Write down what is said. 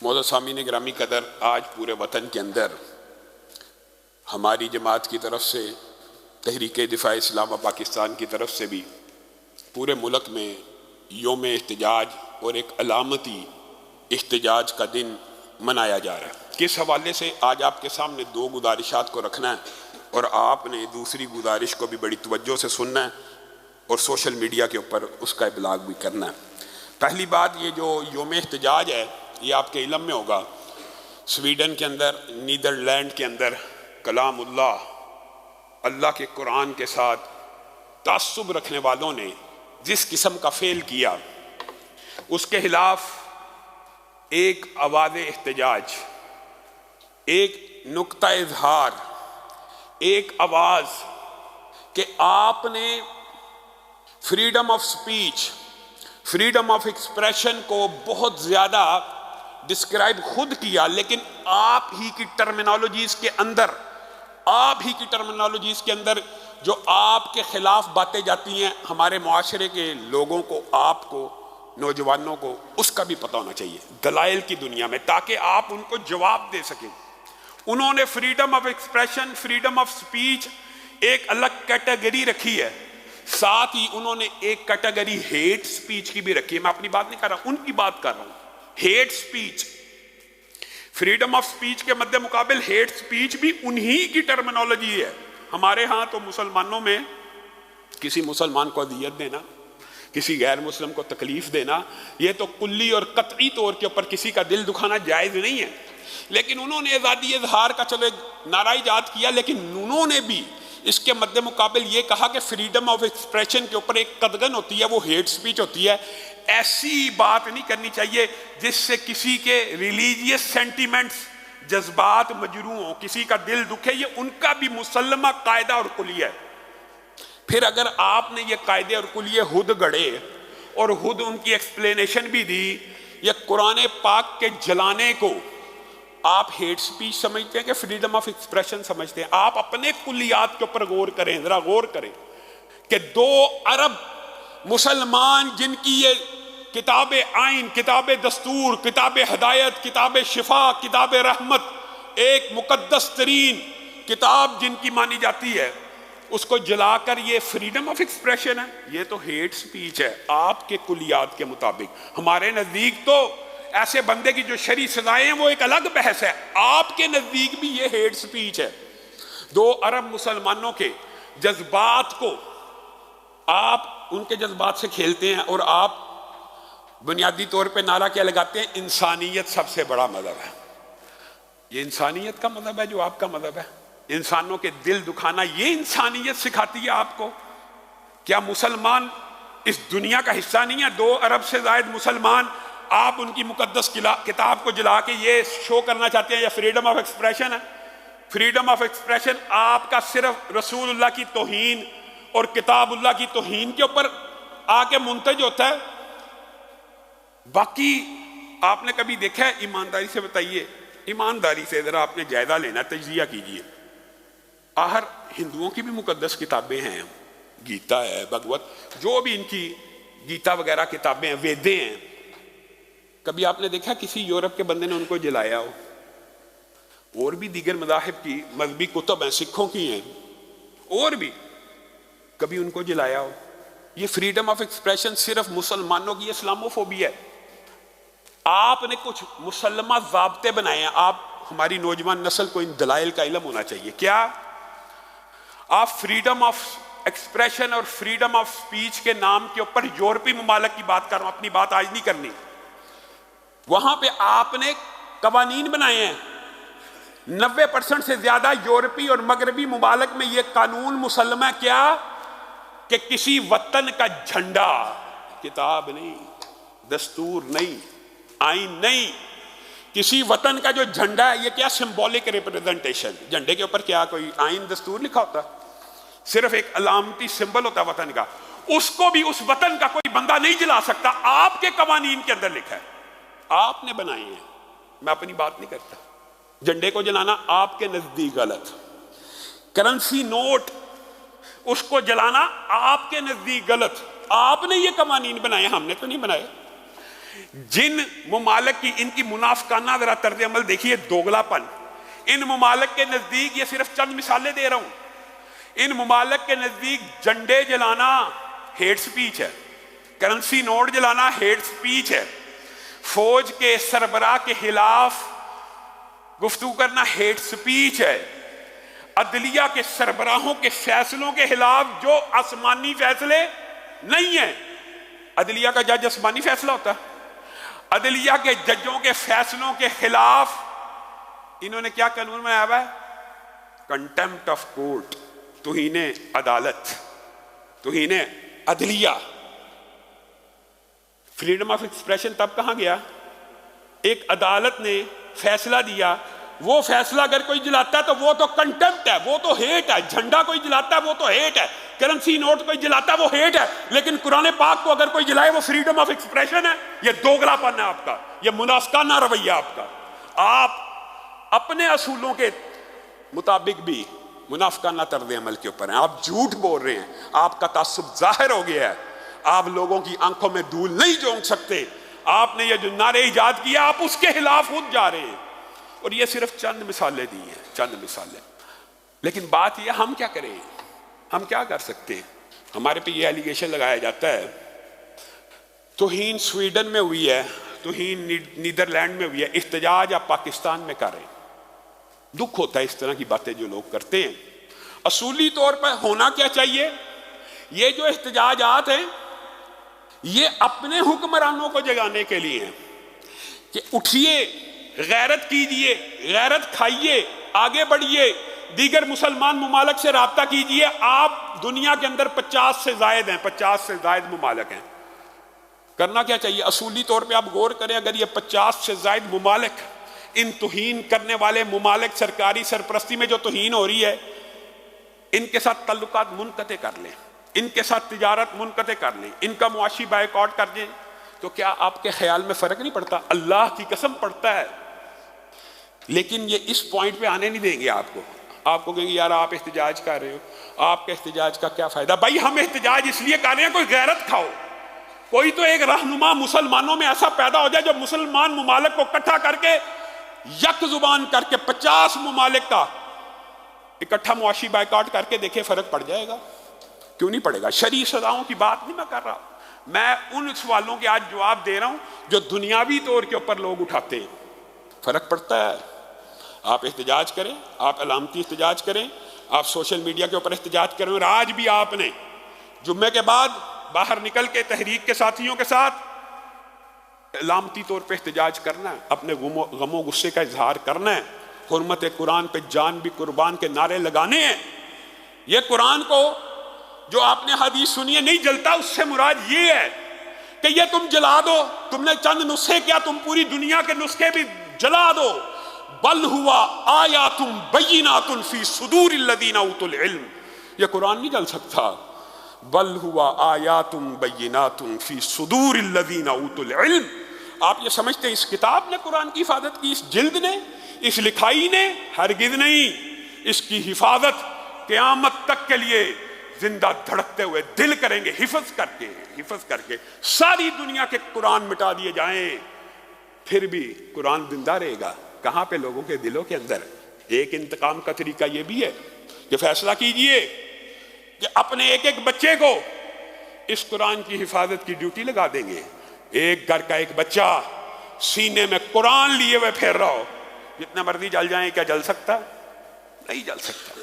معزز سامعین گرامی قدر، آج پورے وطن کے اندر ہماری جماعت کی طرف سے، تحریک دفاع اسلام و پاکستان کی طرف سے بھی پورے ملک میں یوم احتجاج اور ایک علامتی احتجاج کا دن منایا جا رہا ہے۔ کس حوالے سے آج آپ کے سامنے دو گزارشات کو رکھنا ہے اور آپ نے دوسری گزارش کو بھی بڑی توجہ سے سننا ہے اور سوشل میڈیا کے اوپر اس کا ابلاغ بھی کرنا ہے۔ پہلی بات، یہ جو یوم احتجاج ہے یہ آپ کے علم میں ہوگا، سویڈن کے اندر، نیدرلینڈ کے اندر کلام اللہ کے قرآن کے ساتھ تعصب رکھنے والوں نے جس قسم کا فعل کیا، اس کے خلاف ایک آواز احتجاج، ایک نقطہ اظہار، ایک آواز کہ آپ نے freedom of speech, freedom of expression کو بہت زیادہ ڈسکرائب خود کیا، لیکن آپ ہی کی ٹرمینالوجیز کے اندر جو آپ کے خلاف باتیں جاتی ہیں، ہمارے معاشرے کے لوگوں کو، آپ کو، نوجوانوں کو اس کا بھی پتہ ہونا چاہیے دلائل کی دنیا میں، تاکہ آپ ان کو جواب دے سکیں۔ انہوں نے freedom of expression, freedom of speech ایک الگ کیٹیگری رکھی ہے، ساتھ ہی انہوں نے ایک کیٹیگری ہیٹ سپیچ کی بھی رکھی ہے۔ میں اپنی بات نہیں کر رہا، ان کی بات کر رہا ہوں۔ Hate speech, freedom of speech کے مد مقابل ہیٹ سپیچ بھی انہی کی ٹرمینالوجی ہے۔ ہمارے ہاں تو مسلمانوں میں کسی مسلمان کو اذیت دینا، کسی غیر مسلم کو تکلیف دینا، یہ تو کلی اور قطعی طور کے اوپر کسی کا دل دکھانا جائز نہیں ہے۔ لیکن انہوں نے آزادی اظہار کا چلو ایک نعرہ ایجاد کیا، لیکن انہوں نے بھی اس کے مد مقابل یہ کہا کہ فریڈم آف ایکسپریشن کے اوپر ایک قدغن ہوتی ہے، وہ ہیٹ سپیچ ہوتی ہے۔ ایسی بات نہیں کرنی چاہیے جس سے کسی کے ریلیجیس سینٹیمنٹس، جذبات مجروح ہوں، کسی کا دل دکھے، یہ ان کا بھی مسلمہ قاعدہ اور کلیہ ہے۔ پھر اگر آپ نے یہ قاعدے اور کلیہ خود گڑھے اور خود ان کی ایکسپلینیشن بھی دی، یہ قرآن پاک کے جلانے کو آپ ہیٹ سپیچ سمجھتے ہیں کہ فریڈم آف ایکسپریشن سمجھتے ہیں؟ آپ اپنے کلیات کے اوپر غور کریں، ذرا غور کریں کہ 2 ارب مسلمان جن کی یہ کتاب آئین، کتاب دستور، کتاب ہدایت، کتاب شفا، کتاب رحمت، ایک مقدس ترین کتاب جن کی مانی جاتی ہے، اس کو جلا کر یہ فریڈم آف ایکسپریشن ہے؟ یہ تو ہیٹ سپیچ ہے آپ کے کلیات کے مطابق۔ ہمارے نزدیک تو ایسے بندے کی جو شرعی سزائیں ہیں وہ ایک الگ بحث ہے، آپ کے نزدیک بھی یہ ہیٹ سپیچ ہے۔ 2 ارب مسلمانوں کے جذبات کو آپ ان کے جذبات سے کھیلتے ہیں، اور آپ بنیادی طور پہ نعرہ کیا لگاتے ہیں؟ انسانیت سب سے بڑا مذہب ہے۔ یہ انسانیت کا مذہب ہے جو آپ کا مذہب ہے؟ انسانوں کے دل دکھانا یہ انسانیت سکھاتی ہے آپ کو؟ کیا مسلمان اس دنیا کا حصہ نہیں ہے؟ 2 ارب سے زائد مسلمان، آپ ان کی مقدس کتاب کو جلا کے یہ شو کرنا چاہتے ہیں یہ فریڈم آف ایکسپریشن ہے؟ فریڈم آف ایکسپریشن آپ کا صرف رسول اللہ کی توہین اور کتاب اللہ کی توہین کے اوپر آ کے منتج ہوتا ہے؟ باقی آپ نے کبھی دیکھا ہے؟ ایمانداری سے بتائیے، ایمانداری سے ذرا آپ نے جائزہ لینا، تجزیہ کیجئے۔ آخر ہندوؤں کی بھی مقدس کتابیں ہیں، گیتا ہے، بھگوت، جو بھی ان کی گیتا وغیرہ کتابیں ہیں، ویدیں ہیں، کبھی آپ نے دیکھا کسی یورپ کے بندے نے ان کو جلایا ہو؟ اور بھی دیگر مذاہب کی مذہبی کتب ہیں، سکھوں کی ہیں، اور بھی کبھی ان کو جلایا ہو؟ یہ فریڈم آف ایکسپریشن صرف مسلمانوں کی اسلاموفوبیا ہے۔ آپ نے کچھ مسلمہ ضابطے بنائے ہیں، آپ ہماری نوجوان نسل کو ان دلائل کا علم ہونا چاہیے۔ کیا آپ فریڈم آف ایکسپریشن اور فریڈم آف سپیچ کے نام کے اوپر یورپی ممالک کی بات کر رہا ہوں، اپنی بات آج نہیں کرنی، وہاں پہ آپ نے قوانین بنائے ہیں۔ 90% سے زیادہ یورپی اور مغربی ممالک میں یہ قانون مسلمہ کیا کہ کسی وطن کا جھنڈا، کتاب نہیں، دستور نہیں، آئین نہیں، کسی وطن کا جو جھنڈا ہے، یہ کیا سمبولک ریپریزنٹیشن، جھنڈے کے اوپر کیا کوئی آئین دستور لکھا ہوتا؟ صرف ایک علامتی سمبل ہوتا وطن کا، اس کو بھی اس وطن کا کوئی بندہ نہیں جلا سکتا، آپ کے قوانین کے اندر لکھا ہے، آپ نے بنائے ہیں۔ میں اپنی بات نہیں کرتا، جھنڈے کو جلانا آپ کے نزدیک غلط، کرنسی نوٹ اس کو جلانا آپ کے نزدیک غلط، آپ نے یہ قوانین بنائے، ہم نے تو نہیں بنائے۔ جن ممالک کی ان کی منافقانہ ذرا طرز عمل دیکھیے، دوگلا پن. ان ممالک کے نزدیک، یہ صرف چند مثالیں دے رہا ہوں، ان ممالک کے نزدیک جھنڈے جلانا ہیٹ سپیچ ہے، کرنسی نوٹ جلانا ہیٹ سپیچ ہے، فوج کے سربراہ کے خلاف گفتگو کرنا ہیٹ سپیچ ہے، عدلیہ کے سربراہوں کے فیصلوں کے خلاف جو آسمانی فیصلے نہیں ہیں. عدلیہ کا جج آسمانی فیصلہ ہوتا ہے؟ عدلیہ کے ججوں کے فیصلوں کے خلاف انہوں نے کیا قانون بنایا ہوا ہے؟ کنٹمپٹ آف کورٹ، توہین عدالت، توہین عدلیہ. فریڈم آف ایکسپریشن تب کہاں گیا؟ ایک عدالت نے فیصلہ دیا، وہ فیصلہ اگر کوئی جلاتا ہے تو وہ تو کنٹمپٹ ہے، وہ تو ہیٹ ہے. جھنڈا کوئی جلاتا ہے وہ تو ہیٹ ہے، کرنسی نوٹ کوئی جلاتا ہے وہ ہیٹ ہے، لیکن قرآن پاک کو اگر کوئی جلائے وہ فریڈم آف ایکسپریشن ہے. یہ دوگلا پن ہے آپ کا، یہ منافقانہ رویہ آپ کا. آپ اپنے اصولوں کے مطابق بھی منافقانہ طرز عمل کے اوپر ہیں. آپ جھوٹ بول رہے ہیں، آپ کا تعصب ظاہر ہو گیا ہے، آپ لوگوں کی آنکھوں میں دھول نہیں جھونک سکتے. آپ نے یہ جو نعرے ایجاد کیا آپ اس کے خلاف خود جا رہے ہیں. اور یہ صرف چند مثالیں دی ہیں، چند مثالیں. لیکن بات یہ ہم کیا کریں، ہم کیا کر سکتے ہیں؟ ہمارے پہ یہ ایلیگیشن لگایا جاتا ہے توہین سویڈن میں ہوئی ہے، توہین نیدرلینڈ میں ہوئی ہے، احتجاج آپ پاکستان میں کر رہے ہیں. دکھ ہوتا ہے اس طرح کی باتیں جو لوگ کرتے ہیں. اصولی طور پر ہونا کیا چاہیے؟ یہ جو احتجاجات ہیں یہ اپنے حکمرانوں کو جگانے کے لیے ہیں کہ اٹھیے، غیرت کیجئے، غیرت کھائیے، آگے بڑھیے، دیگر مسلمان ممالک سے رابطہ کیجئے. آپ دنیا کے اندر 50 سے زائد ہیں، 50 سے زائد ممالک ہیں. کرنا کیا چاہیے؟ اصولی طور پہ آپ غور کریں، اگر یہ 50 سے زائد ممالک، ان توہین کرنے والے ممالک، سرکاری سرپرستی میں جو توہین ہو رہی ہے، ان کے ساتھ تعلقات منقطع کر لیں، ان کے ساتھ تجارت منقطع کر لیں، ان کا معاشی بائیکاٹ کر دیں، تو کیا آپ کے خیال میں فرق نہیں پڑتا؟ اللہ کی قسم پڑتا ہے. لیکن یہ اس پوائنٹ پہ آنے نہیں دیں گے آپ کو. آپ کو کہیں گے یار آپ احتجاج کر رہے ہو، آپ کے احتجاج کا کیا فائدہ؟ بھائی ہم احتجاج اس لیے کر رہے ہیں کوئی غیرت کھاؤ، کوئی تو ایک رہنما مسلمانوں میں ایسا پیدا ہو جائے جو مسلمان ممالک کو اکٹھا کر کے، یک زبان کر کے 50 ممالک کا اکٹھا معاشی بائیکاٹ کر کے دیکھے فرق پڑ جائے گا. کیوں نہیں پڑے گا؟ شرعی سزاؤں کی بات نہیں میں کر رہا، میں ان سوالوں کے آج جواب دے رہا ہوں جو دنیاوی طور کے اوپر لوگ اٹھاتے ہیں. فرق پڑتا ہے. آپ احتجاج کریں، آپ علامتی احتجاج کریں، آپ سوشل میڈیا کے اوپر احتجاج کریں. اور آج بھی آپ نے جمعے کے بعد باہر نکل کے تحریک کے ساتھیوں کے ساتھ علامتی طور پہ احتجاج کرنا ہے، اپنے غم و غصے کا اظہار کرنا ہے، حرمت قرآن پہ جان بھی قربان کے نعرے لگانے ہیں. یہ قرآن کو جو آپ نے حدیث سنی ہے نہیں جلتا، اس سے مراد یہ ہے کہ یہ تم جلا دو. تم نے چند نسخے کیا، تم پوری دنیا کے نسخے بھی جلا دو. بل ہوا آیات بینات فی صدور الذین اوتوا العلم. یہ قرآن نہیں جل سکتا. بل ہوا آیات بینات فی صدور الذین اوتوا العلم. آپ یہ سمجھتے ہیں اس کتاب نے قرآن کی حفاظت کی، اس جلد نے، اس لکھائی نے؟ ہرگز نہیں. اس کی حفاظت قیامت تک کے لیے زندہ دھڑکتے ہوئے دل کریں گے، حفظ کر کے. ساری دنیا کے قرآن مٹا دیے جائیں پھر بھی قرآن زندہ رہے گا. کہاں پہ؟ لوگوں کے دلوں کے اندر. ایک انتقام کا طریقہ یہ بھی ہے کہ فیصلہ کیجئے کہ اپنے ایک ایک بچے کو اس قرآن کی حفاظت کی ڈیوٹی لگا دیں گے. ایک گھر کا ایک بچہ سینے میں قرآن لیے ہوئے پھیر رہا ہو، جتنا مرضی جل جائیں، کیا جل سکتا؟ نہیں جل سکتا.